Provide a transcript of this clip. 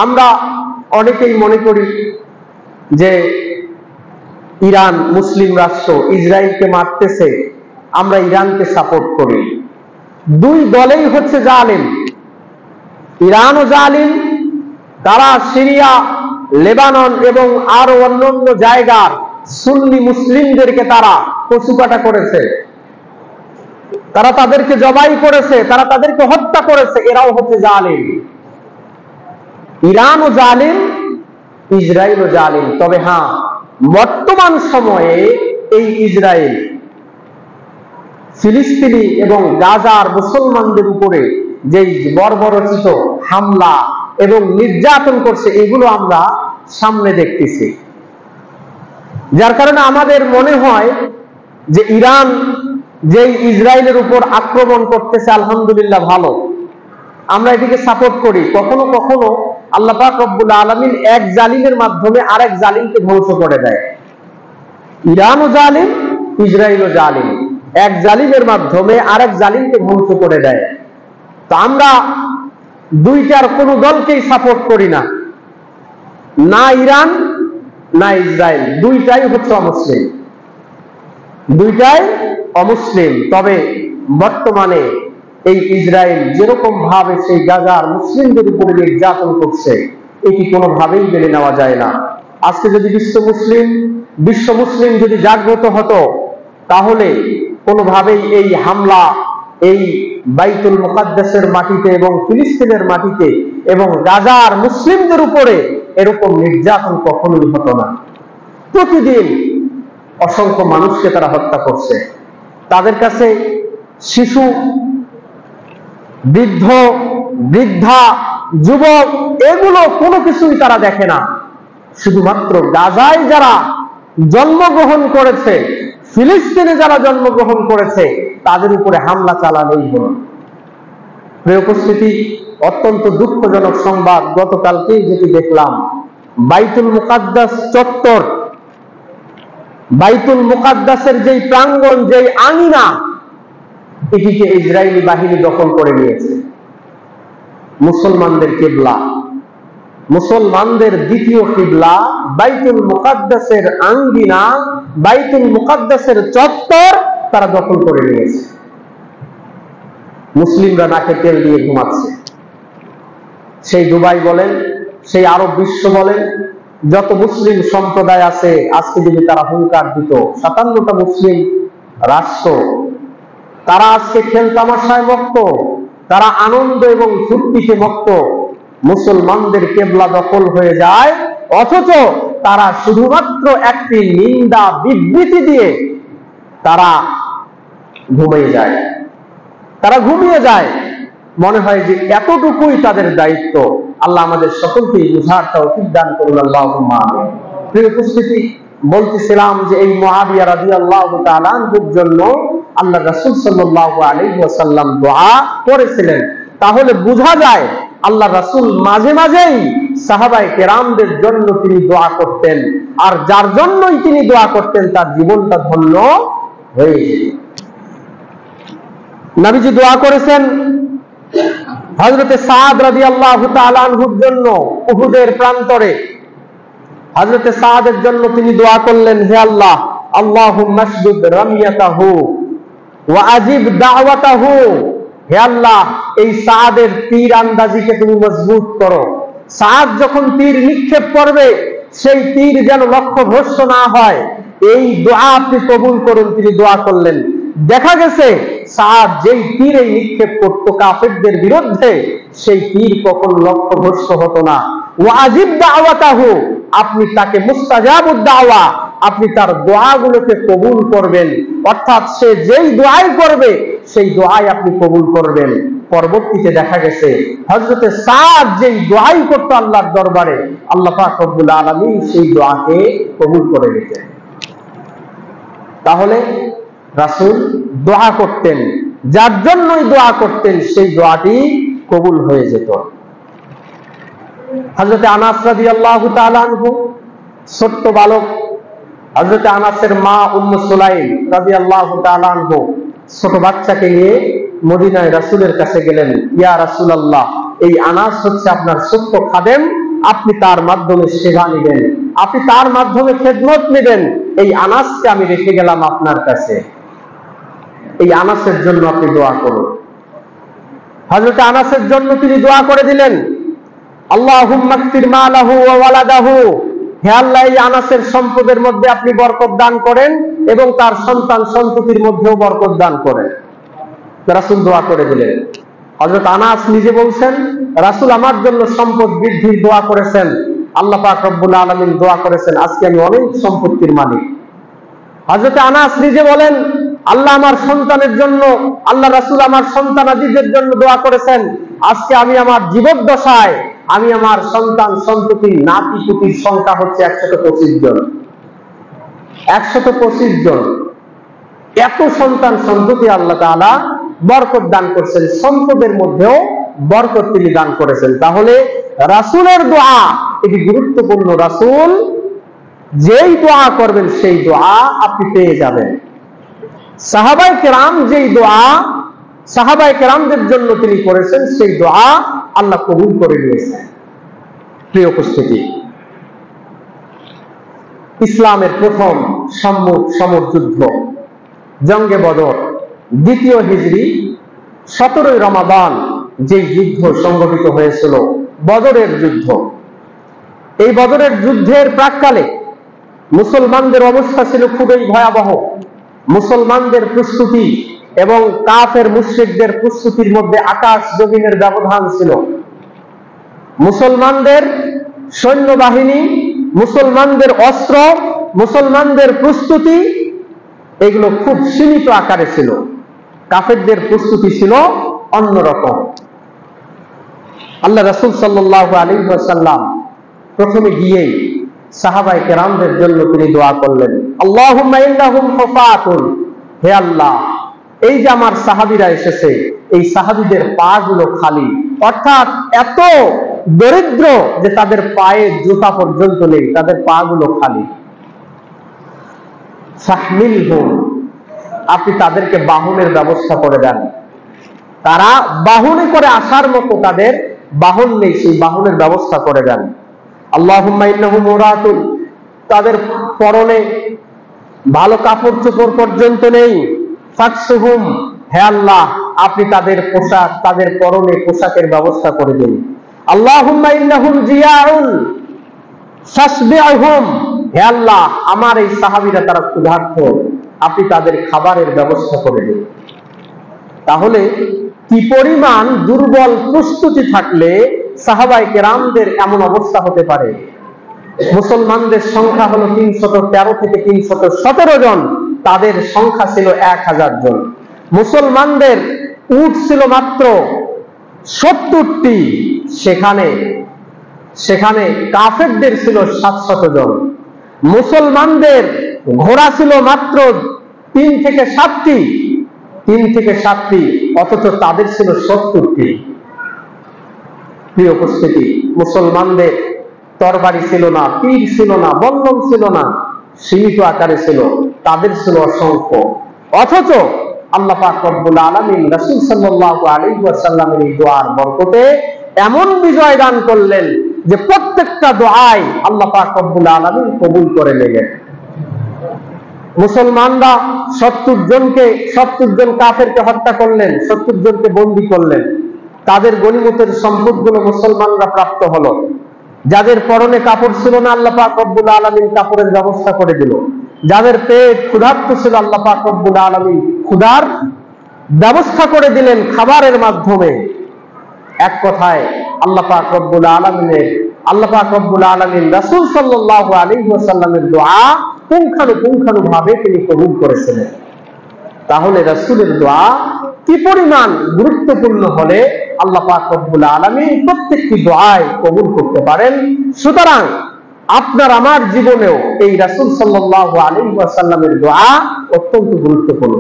আমরা অনেকেই মনে করি যে ইরান মুসলিম রাষ্ট্র, ইসরায়েলকে মারতেছে, আমরা ইরানকে সাপোর্ট করি। দুই দলেই হচ্ছে জালিম। ইরানও জালিম, তারা সিরিয়া, লেবানন এবং আরো অন্যান্য জায়গার সুন্নি মুসলিমদেরকে তারা কচুকাটা করেছে, তারা তাদেরকে জবাই করেছে, তারা তাদেরকে হত্যা করেছে। এরাও হচ্ছে জালিম। ইরানও জালিম, ইসরায়েলও জালিম। তবে হ্যাঁ, বর্তমান সময়ে এই ইসরায়েল ফিলিস্তিনি এবং গাজার মুসলমানদের উপরে যে বর্বরচিত হামলা এবং নির্যাতন করছে, এগুলো আমরা সামনে দেখতেছি। যার কারণে আমাদের মনে হয় যে ইরান যে ইসরায়েলের উপর আক্রমণ করতেছে, আলহামদুলিল্লাহ ভালো, আমরা এটিকে সাপোর্ট করি। কখনো কখনো আল্লাহ পাক রব্বুল আলামিন এক জালিমের মাধ্যমে আরেক জালিমকে ধ্বংস করে দেয়। ইরানও জালিম, ইসরায়েলও জালিম, এক জালিমের মাধ্যমে আরেক জালিমকে ধ্বংস করে দেয়। তো আমরা দুইটার কোনো দলকেই সাপোর্ট করি না, না ইরান না ইসরায়েল, দুইটাই হচ্ছে অমুসলিম, দুইটাই অমুসলিম। তবে বর্তমানে এই ইসরায়েল যেরকম ভাবে সেই গাজার মুসলিমদের উপরে নির্যাতন করছে, এটি কোনোভাবেই মেনে নেওয়া যায় না। আজকে যদি বিশ্ব মুসলিম যদি জাগ্রত হতো, তাহলে কোনোভাবেই এই হামলা এই বাইতুল মুকাদ্দাসের মাটিতে এবং ফিলিস্তিনের মাটিতে এবং গাজার মুসলিমদের উপরে এরকম নির্যাতন কখনোই হতো না। প্রতিদিন অসংখ্য মানুষকে তারা হত্যা করছে। তাদের কাছে শিশু, বৃদ্ধ, বৃদ্ধা, যুবক, এগুলো কোনো কিছুই তারা দেখে না। শুধুমাত্র গাজায় যারা জন্মগ্রহণ করেছে, ফিলিস্তিনে যারা জন্মগ্রহণ করেছে, তাদের উপরে হামলা চালানোই হলো। প্রিয় উপস্থিতি, অত্যন্ত দুঃখজনক সংবাদ গতকালকেই যেটি দেখলাম, বাইতুল মুকাদ্দাস চত্বর, বাইতুল মুকাদ্দাসের যেই প্রাঙ্গণ, যেই আঙিনা, এটিকে ইসরায়েলি বাহিনী দখল করে নিয়েছে। মুসলমানদের কিবলা, মুসলমানদের দ্বিতীয় কিবলা বাইতুল মুকাদ্দাসের আঙ্গিনা, বাইতুল মুকাদ্দাসের চত্বর তারা দখল করে নিয়েছে। মুসলিমরা নাকে তেল দিয়ে ঘুমাচ্ছে। সেই দুবাই বলেন, সেই আরব বিশ্ব বলেন, যত মুসলিম সম্প্রদায় আছে, আজকে যদি তারা হুঙ্কার দিত, 57টা মুসলিম রাষ্ট্র, তারা আজকে খেলতামাশায় মত্ত, তারা আনন্দ এবং ফুর্তিতে মত্ত। মুসলমানদের কেবলা দখল হয়ে যায়, অথচ তারা শুধুমাত্র একটি নিন্দা বিবৃতি দিয়ে তারা ঘুমিয়ে যায়, তারা ঘুমিয়ে যায়। মনে হয় যে এতটুকুই তাদের দায়িত্ব। আল্লাহ আমাদের সকলকেই বুঝার তৌফিক দান করুন, আল্লাহুম্মা আমিন। প্রিয় উপস্থিতি, বলতেছিলাম যে এই মুআবিয়া রাদিয়াল্লাহু তাআলা আনহুর জন্য আল্লাহ রাসূল সাল্লাল্লাহু আলাইহি ওয়াসাল্লাম দোয়া করেছিলেন। তাহলে বোঝা যায় আল্লাহ রাসূল মাঝে মাঝেই সাহাবায়ে কেরামদের জন্য তিনি দোয়া করতেন, আর যার জন্যই তিনি দোয়া করতেন তার জীবনটা ধন্য হয়ে যেত। নবীজি দোয়া করেছেন হযরতে সাদ রাদিয়াল্লাহু তাআলা আনহুর জন্য উহুদের প্রান্তরে। হযরতে সাদের জন্য তিনি দোয়া করলেন, হে আল্লাহ, আল্লাহুম্মা শদুদ রামিয়াতাহু ওয়া আজিব দাওয়াতাহু, হে আল্লাহ, এই সাদের তীর আন্দাজিকে তুমি মজবুত করো। সাদ যখন তীর নিক্ষেপ করবে, সেই তীর যেন লক্ষ্যভ্রষ্ট না হয়, এই দোয়া আপনি কবুল করুন। তিনি দোয়া করলেন। দেখা গেছে সাদ যেই তীরে নিক্ষেপ করত কাফেরদের বিরুদ্ধে, সেই তীর কখনো লক্ষ্যভ্রষ্ট হতো না। ওয়া আজিব দাওয়াতাহু, আপনি তাকে মুস্তাজাবুদ দাওয়া, আপনি তার দোয়াগুলোকে কবুল করবেন। অর্থাৎ সে যেই দোয়াই করবে, সেই দোয়াই আপনি কবুল করবেন। পরবর্তীতে দেখা গেছে হযরতে সাদ যেই দোয়াই করতো আল্লাহর দরবারে, আল্লাহ পাক রব্বুল আলামিন সেই দোয়াকে কবুল করে নিতেন। তাহলে রাসূল দোয়া করতেন, যার জন্যই দোয়া করতেন সেই দোয়াটি কবুল হয়ে যেত। হযরতে আনাস রাদিয়াল্লাহু তাআলা আনহু, ছোট্ট বালক, হযরতে আনাসের মা উম্মু সুলাইম রাদিয়াল্লাহু তাআলা আনহু ছোট বাচ্চাকে নিয়ে মদিনায় রাসূলের কাছে গেলেন। ইয়া রাসূলুল্লাহ, এই আনাস হচ্ছে আপনার ছোট্ট খাদেম, আপনি তার মাধ্যমে সেবা নেবেন, আপনি তার মাধ্যমে খেদমত নেবেন। এই আনাসকে আমি রেখে গেলাম আপনার কাছে, এই আনাসের জন্য আপনি দোয়া করুন। হযরত আনাসের জন্য তিনি দোয়া করে দিলেন, আল্লাহুম্মা কসির মালাহু ওয়া ওয়ালাদাহু, হে আল্লাহ এই আনাসের সম্পদের মধ্যে আপনি বরকত দান করেন এবং তার সন্তান সন্ততির মধ্যেও বরকত দান করেন। রাসূল দোয়া করে দিলেন। হযরত আনাস নিজে বলছেন, রাসূল আমার জন্য সম্পদ বৃদ্ধির দোয়া করেছেন, আল্লাহ পাক রব্বুল আলামিন দোয়া করেছেন, আজকে আমি অনেক সম্পত্তির মালিক। হযরত আনাস নিজে বলেন, আল্লাহ আমার সন্তানের জন্য, আল্লাহ রাসূল আমার সন্তানাদিদের জন্য দোয়া করেছেন, আজকে আমি আমার জীবদ্দশায় আমি আমার সন্তান সন্ততি নাতি পুতির সংখ্যা হচ্ছে 125 জন। 125 জন, এত সন্তান সন্ততি আল্লাহ তাআলা বরকত দান করেছেন, সম্পদের মধ্যেও বরকত তিনি দান করেছেন। তাহলে রাসূলের দোয়া এটি গুরুত্বপূর্ণ। রাসূল যেই দোয়া করবেন সেই দোয়া আপনি পেয়ে যাবেন। সাহাবায়ে কেরাম যেই দোয়া সাহাবায়ে কেরামদের জন্য তিনি করেছেন, সেই দোয়া আল্লাহ কবুল করে নিয়েছেন। প্রিয় উপস্থিতি, ইসলামের প্রথম সম্মুখ যুদ্ধ জঙ্গে বদর, 2য় হিজরি 17 রমাদান যে যুদ্ধ সংগঠিত হয়েছিল, বদরের যুদ্ধ। এই বদরের যুদ্ধের প্রাক্কালে মুসলমানদের অবস্থা ছিল খুবই ভয়াবহ। মুসলমানদের প্রস্তুতি এবং কাফের মুশরিকদের প্রস্তুতির মধ্যে আকাশ জমিনের ব্যবধান ছিল। মুসলমানদের সৈন্যবাহিনী, মুসলমানদের অস্ত্র, মুসলমানদের প্রস্তুতি এগুলো খুব সীমিত আকারে ছিল। কাফেরদের প্রস্তুতি ছিল অন্যরকম। আল্লাহ রাসূল সাল্লাল্লাহু আলাইহি ওয়াসাল্লাম প্রথমে গিয়েই সাহাবায়ে কেরামদের জন্য তিনি দোয়া করলেন, আল্লাহুম্মা ইন্নাহুম হুফাতুন, হে আল্লাহ এই যে আমার সাহাবীরা এসেছে, এই সাহাবীদের পা গুলো খালি, অর্থাৎ এত দরিদ্র যে তাদের পায়ে জুতা পর্যন্ত নেই, তাদের পা গুলো খালি। ফাহমিলহুম, আপনি তাদেরকে বাহনের ব্যবস্থা করে দেন। তারা বাহনে করে আসার মতো তাদের বাহন নেই, সেই বাহনের ব্যবস্থা করে দেন। আল্লাহুম্মা ইন্নাহুম উরাতুন, তাদের পরনে ভালো কাপড় চোপড় পর্যন্ত নেই। ফাকসুহুম, হে আল্লাহ আপনি তাদের পোশাক, তাদের পরনে পোশাকের ব্যবস্থা করে দিন। আল্লাহুম্মা ইন্নাহুম জিয়াউন ফাসবিহুম, হে আল্লাহ আমার এই সাহাবীরা তারা ক্ষুধার্ত, আপনি তাদের খাবারের ব্যবস্থা করে দিন। তাহলে কি পরিমাণ দুর্বল প্রস্তুতি থাকলে সাহাবায়ে কেরামদের এমন অবস্থা হতে পারে। মুসলমানদের সংখ্যা হলো 313 থেকে 317 জন, তাদের সংখ্যা ছিল 1000 জন। মুসলমানদের উট ছিল মাত্র 70টি, সেখানে কাফেরদের ছিল 700 জন। মুসলমানদের ঘোড়া ছিল মাত্র 3 থেকে 7টি, অথচ তাদের ছিল 70টি। প্রিয় উপস্থিতি, মুসলমানদের তরবারি ছিল না, তীর ছিল না, বল্লম ছিল না, সীমিত আকারে ছিল, তাদের ছিল অসংখ্য। অথচ আল্লাহ পাক রব্বুল আলামিন রাসূল সাল্লাল্লাহু আলাইহি ওয়াসাল্লামের এই দোয়ার বরকতে এমন বিজয় দান করলেন যে প্রত্যেকটা দোয়াই আল্লাহ পাক রব্বুল আলামিন কবুল করে নিলেন। মুসলমানরা 70 জন কাফেরকে হত্যা করলেন, 70 জনকে বন্দী করলেন। তাদের গনিমতের সম্পদগুলো মুসলমানরা প্রাপ্ত হলো। যাদের পরনে কাপড় ছিল না, আল্লাহ পাক রব্বুল আলামিন কাপড়ের ব্যবস্থা করে দিল। যাদের পেট ক্ষুধার্ত ছিল, আল্লাহ পাক রব্বুল আলামিন ক্ষুধার ব্যবস্থা করে দিলেন খাবারের মাধ্যমে। এক কথায় আল্লাহ পাক রব্বুল আলামিন রাসূল সাল্লাল্লাহু আলাইহি ওয়াসাল্লামের দোয়া পুঙ্খানুপুঙ্খানুভাবে তিনি কবুল করেছিলেন। তাহলে রাসূলের দোয়া কি পরিমাণ গুরুত্বপূর্ণ হলে আল্লাহ পাক রব্বুল আলামিন প্রত্যেকটি দোয়াই কবুল করতে পারেন। সুতরাং আপনার আমার জীবনেও এই রাসূল সাল্লাল্লাহু আলাইহি ওয়াসাল্লামের দোয়া অত্যন্ত গুরুত্বপূর্ণ।